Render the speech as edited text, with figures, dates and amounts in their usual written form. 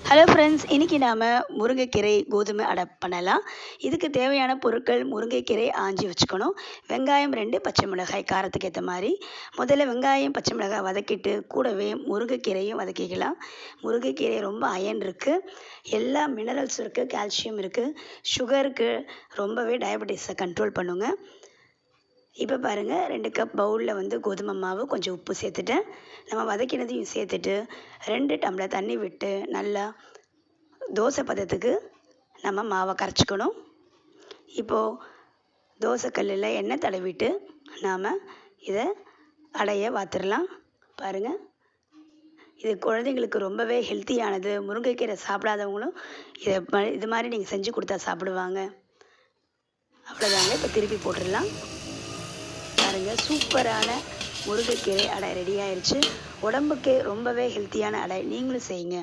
Hello friends, இன்றைக்கி நாம் முருங்கைக்கீரை கோதுமை அடை பண்ணலாம். இதுக்கு தேவையான பொருட்கள்: முருங்கைக்கீரை ஆஞ்சி வச்சுக்கணும், வெங்காயம் 2, பச்சை மிளகாய் காரத்துக்கு ஏற்ற மாதிரி. முதல்ல வெங்காயம் பச்சை மிளகாய் வதக்கிட்டு கூடவே முருங்கைக்கீரையும் வதக்கிக்கலாம். முருங்கைக்கீரை ரொம்ப அயன் இருக்குது, எல்லா மினரல்ஸ் இருக்குது, கால்சியம் இருக்குது, சுகருக்கு ரொம்பவே டயபெட்டிஸை கண்ட்ரோல் பண்ணுங்க. இப்போ பாருங்கள், 2 கப் பவுலில் கோதுமை மாவு, கொஞ்சம் உப்பு சேர்த்துட்டேன். நம்ம வதக்கினதையும் சேர்த்துட்டு 2 டம்ளர் தண்ணி விட்டு நல்லா தோசை பதத்துக்கு நம்ம மாவை கரைச்சிக்கணும். இப்போது தோசைக்கல்லில் எண்ணெய் தடவிட்டு நாம் இதை அடைய வாத்துடலாம். பாருங்கள், இது குழந்தைங்களுக்கு ரொம்பவே ஹெல்த்தியானது. முருங்கைக்கீரை சாப்பிடாதவங்களும் இது மாதிரி நீங்கள் செஞ்சு கொடுத்தா சாப்பிடுவாங்க. அவ்வளோதாங்க. இப்போ திருப்பி போட்டுடலாம். பாருங்கள், சூப்பரான முருங்கைக்கீரை அடை ரெடி ஆயிடுச்சு. உடம்புக்கு ரொம்பவே ஹெல்த்தியான அடை. நீங்களும் செய்யுங்க.